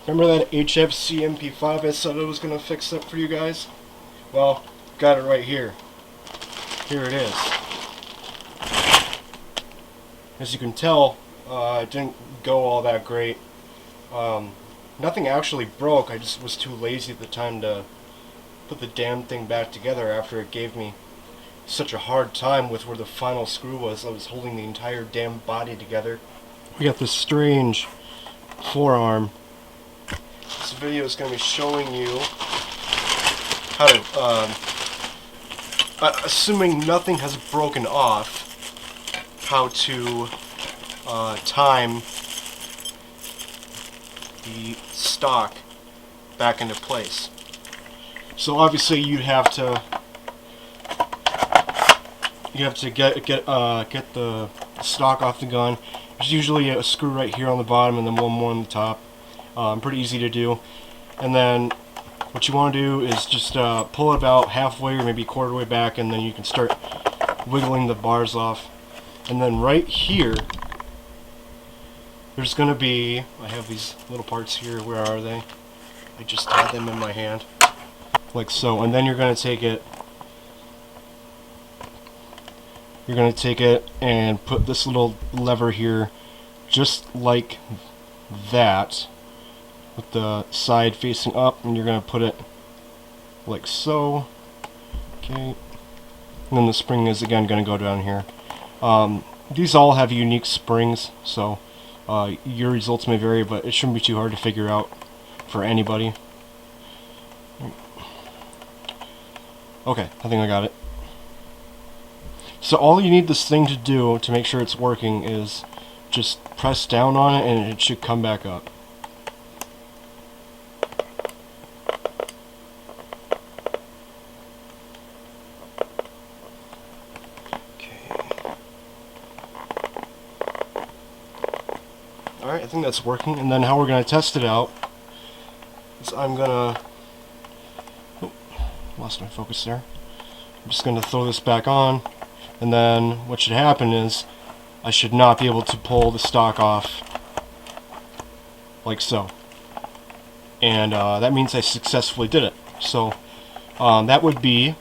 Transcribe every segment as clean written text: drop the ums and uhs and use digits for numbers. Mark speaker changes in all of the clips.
Speaker 1: Remember that HFC MP5 I said I was going to fix up for you guys? Well, got it right here. Here it is. As you can tell, it didn't go all that great. Nothing actually broke, I just was too lazy at the time to put the damn thing back together after it gave me such a hard time with where the final screw was. I was holding the entire damn body together. We got this strange forearm. This video is going to be showing you how to, assuming nothing has broken off, how to time the stock back into place. So obviously you'd have to get the stock off the gun. There's usually a screw right here on the bottom and then one more on the top. Pretty easy to do. And then what you want to do is just pull it about halfway or maybe a quarter way back, and then you can start wiggling the bars off. And then right here, there's going to be, I have these little parts here, where are they? I just had them in my hand, like so. And then you're going to take it, and put this little lever here, just like that, with the side facing up, and you're going to put it like so. Okay. And then the spring is again going to go down here. These all have unique springs, so your results may vary, but it shouldn't be too hard to figure out for anybody. Okay, I think I got it. So all you need this thing to do to make sure it's working is just press down on it and it should come back up. Alright, I think that's working. And then how we're going to test it out is I'm going to... Oh, lost my focus there. I'm just going to throw this back on, and then what should happen is I should not be able to pull the stock off like so. And that means I successfully did it. So that would be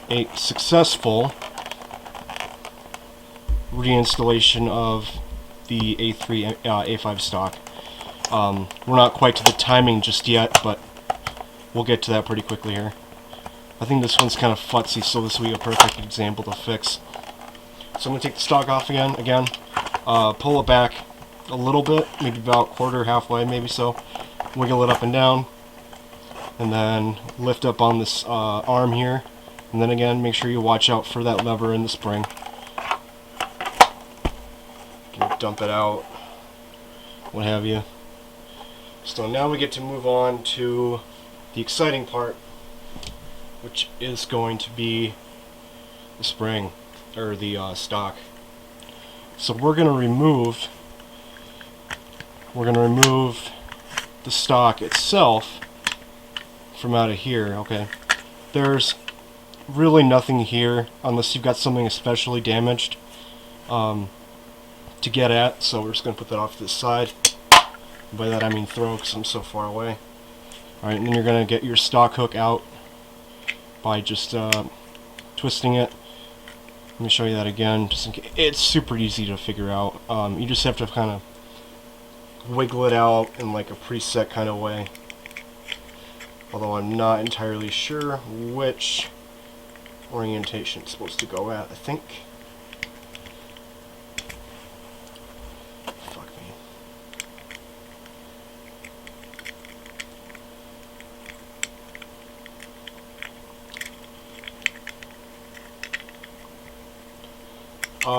Speaker 1: a successful reinstallation of the A3 A5 stock. We're not quite to the timing just yet, but we'll get to that pretty quickly here. I think this one's kind of futzy, so this will be a perfect example to fix. So I'm going to take the stock off again, pull it back a little bit, maybe about quarter, halfway, maybe so. Wiggle it up and down, and then lift up on this arm here, and then again, make sure you watch out for that lever in the spring. Dump it out, what have you. So now we get to move on to the exciting part, which is going to be the spring, or the stock. So we're going to remove the stock itself from out of here. Okay, there's really nothing here unless you've got something especially damaged to get at, so we're just going to put that off to the side. By that I mean throw, because I'm so far away. Alright, and then you're going to get your stock hook out by just twisting it. Let me show you that again, just in case. It's super easy to figure out. You just have to kind of wiggle it out in like a preset kind of way. Although I'm not entirely sure which orientation it's supposed to go at. I think...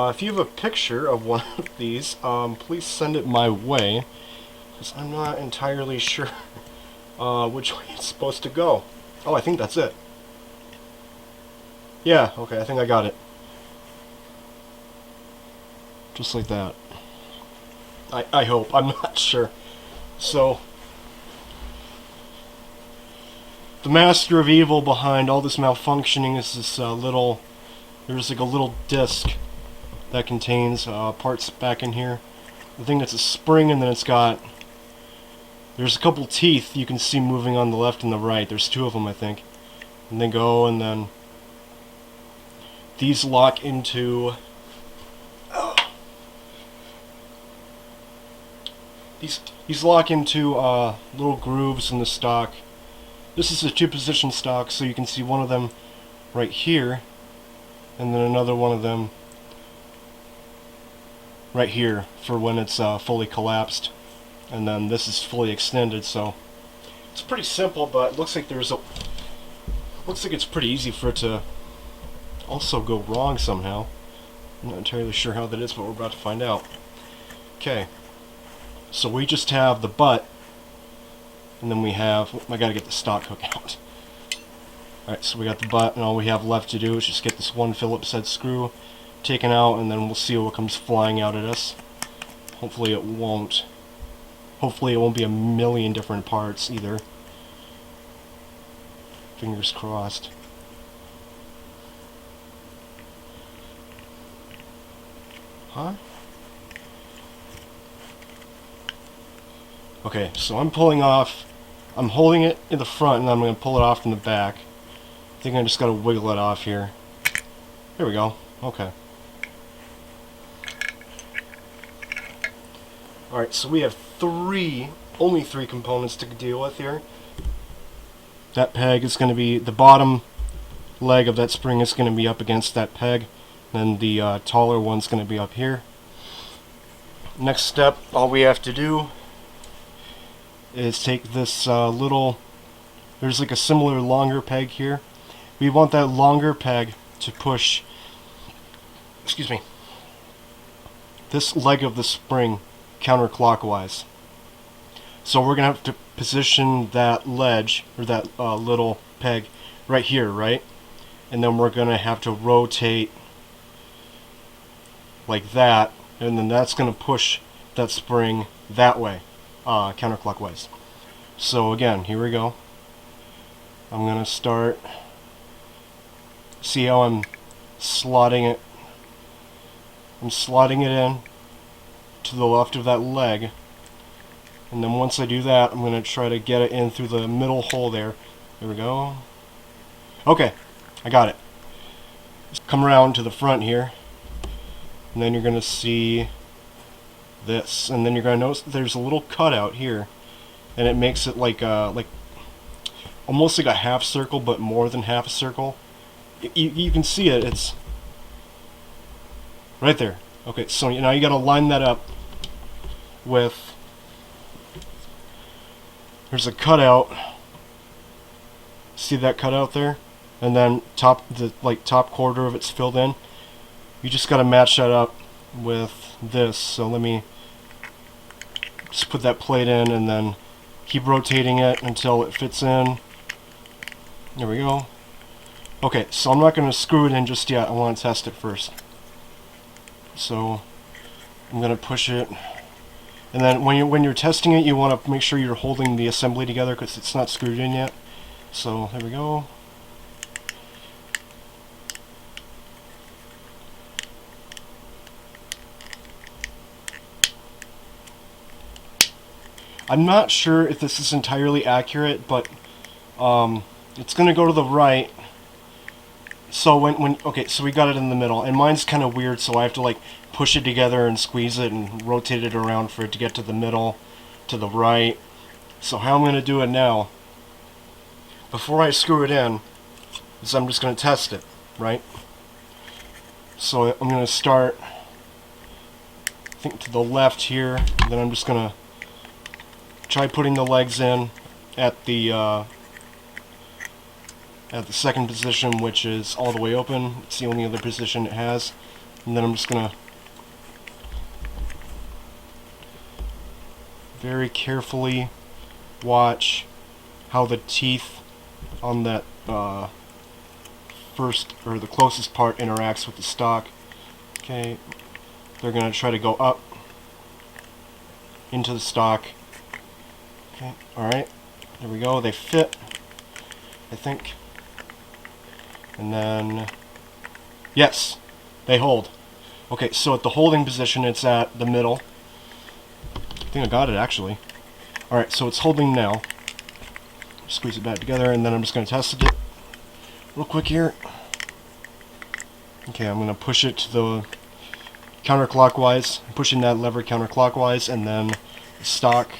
Speaker 1: if you have a picture of one of these, please send it my way, because I'm not entirely sure which way it's supposed to go. Oh, I think that's it. Yeah, okay, I think I got it. Just like that. I hope. I'm not sure. So, the master of evil behind all this malfunctioning is this there's like a little disc that contains parts back in here. I think it's a spring, and then it's got there's a couple teeth you can see moving on the left and the right. There's two of them, I think. And they go, and then these lock into these lock into little grooves in the stock. This is a two-position stock, so you can see one of them right here, and then another one of them right here for when it's fully collapsed, and then this is fully extended. So it's pretty simple, but it looks like it's pretty easy for it to also go wrong somehow. I'm not entirely sure how that is, but we're about to find out. Okay, so we just have the butt, and then we have, I gotta get the stock hook out. Alright, so we got the butt, and all we have left to do is just get this one Phillips head screw taken out, and then we'll see what comes flying out at us. Hopefully it won't be a million different parts either. Fingers crossed. Huh? Okay, so I'm holding it in the front, and I'm going to pull it off in the back. I think I just got to wiggle it off here. There we go. Okay. Alright, so we have only three components to deal with here. That peg is going to be, the bottom leg of that spring is going to be up against that peg, and the taller one's going to be up here. Next step, all we have to do is take this there's like a similar longer peg here. We want that longer peg to push, this leg of the spring counterclockwise. So we're going to have to position that ledge, or that little peg, right here, right? And then we're going to have to rotate like that, and then that's going to push that spring that way, counterclockwise. So again, here we go. I'm going to start, see how I'm slotting it. I'm slotting it in to the left of that leg, and then once I do that, I'm going to try to get it in through the middle hole there. There we go. Okay, I got it. Come around to the front here, and then you're going to see this, and then you're going to notice that there's a little cutout here, and it makes it like almost like a half circle, but more than half a circle. You can see it. It's right there. Okay, so now you got to line that up with, there's a cutout. See that cutout there? And then the top quarter of it's filled in. You just got to match that up with this. So let me just put that plate in, and then keep rotating it until it fits in. There we go. Okay, so I'm not going to screw it in just yet. I want to test it first. So I'm going to push it, and then when you're testing it, you want to make sure you're holding the assembly together because it's not screwed in yet. So there we go. I'm not sure if this is entirely accurate, but it's going to go to the right. So okay, so we got it in the middle, and mine's kind of weird, so I have to like push it together and squeeze it and rotate it around for it to get to the middle, to the right. So how I'm going to do it now, before I screw it in, is I'm just going to test it, right? So I'm going to start, I think, to the left here, and then I'm just going to try putting the legs in at the second position, which is all the way open. It's the only other position it has. And then I'm just going to very carefully watch how the teeth on that first, or the closest part, interacts with the stock. Okay, they're going to try to go up into the stock. Okay, alright, there we go, they fit, I think. And then, yes, they hold. Okay, so at the holding position, it's at the middle. I think I got it, actually. Alright, so it's holding now. Squeeze it back together, and then I'm just going to test it real quick here. Okay, I'm going to push it to the counterclockwise. I'm pushing that lever counterclockwise, and then the stock.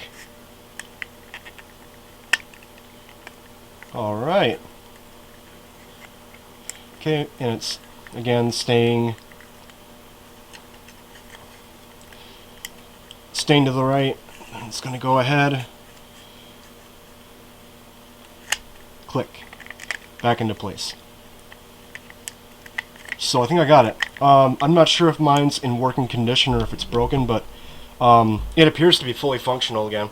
Speaker 1: Alright. Okay, and it's, again, staying to the right. It's going to go ahead. Click. Back into place. So I think I got it. I'm not sure if mine's in working condition or if it's broken, but it appears to be fully functional again.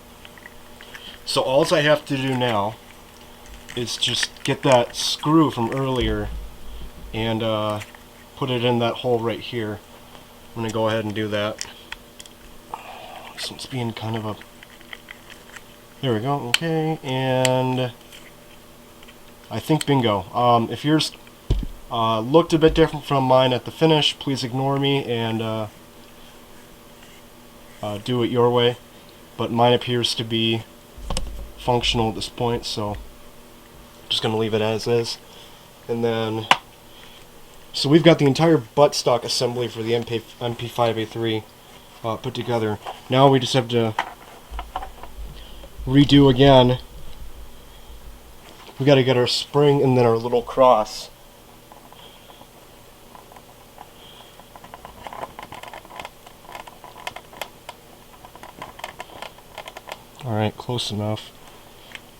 Speaker 1: So all I have to do now is just get that screw from earlier and put it in that hole right here. I'm going to go ahead and do that. This one's being kind of a... There we go, okay, and I think bingo. If yours looked a bit different from mine at the finish, please ignore me and do it your way. But mine appears to be functional at this point, so I'm just going to leave it as is. And then, so we've got the entire buttstock assembly for the MP5A3 put together. Now we just have to redo again. We got to get our spring and then our little cross. Alright, close enough.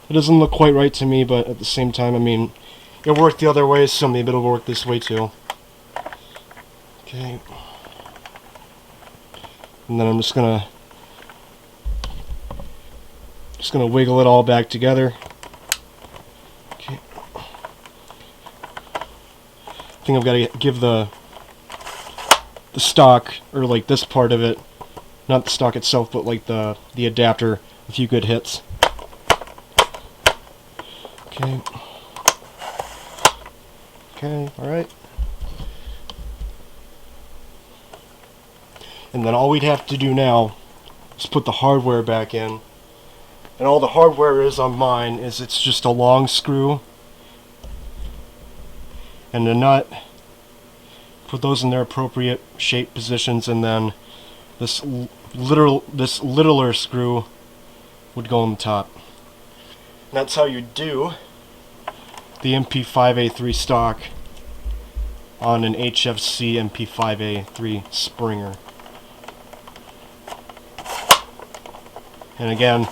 Speaker 1: It doesn't look quite right to me, but at the same time, I mean, it worked the other way, so maybe it'll work this way too. Okay. And then I'm just gonna wiggle it all back together. Okay. I think I've got to give the stock, or like this part of it, not the stock itself, but like the adapter, a few good hits. Okay. Okay, alright. And then all we'd have to do now is put the hardware back in. And all the hardware is on mine is it's just a long screw and a nut. Put those in their appropriate shape positions, and then this littler screw would go on the top. And that's how you do the MP5A3 stock on an HFC MP5A3 Springer. And again,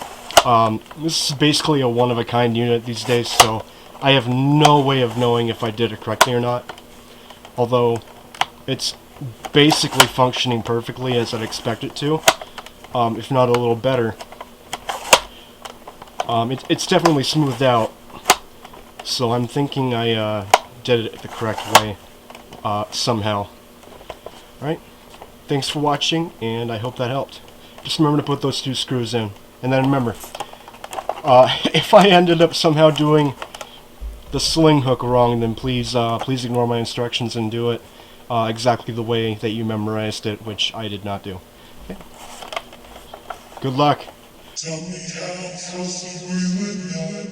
Speaker 1: this is basically a one-of-a-kind unit these days, so I have no way of knowing if I did it correctly or not. Although it's basically functioning perfectly as I'd expect it to, if not a little better. It's definitely smoothed out, so I'm thinking I did it the correct way somehow. Alright, thanks for watching, and I hope that helped. Just remember to put those two screws in. And then remember, if I ended up somehow doing the sling hook wrong, then please ignore my instructions and do it exactly the way that you memorized it, which I did not do. Okay. Good luck. Tell me how possibly would not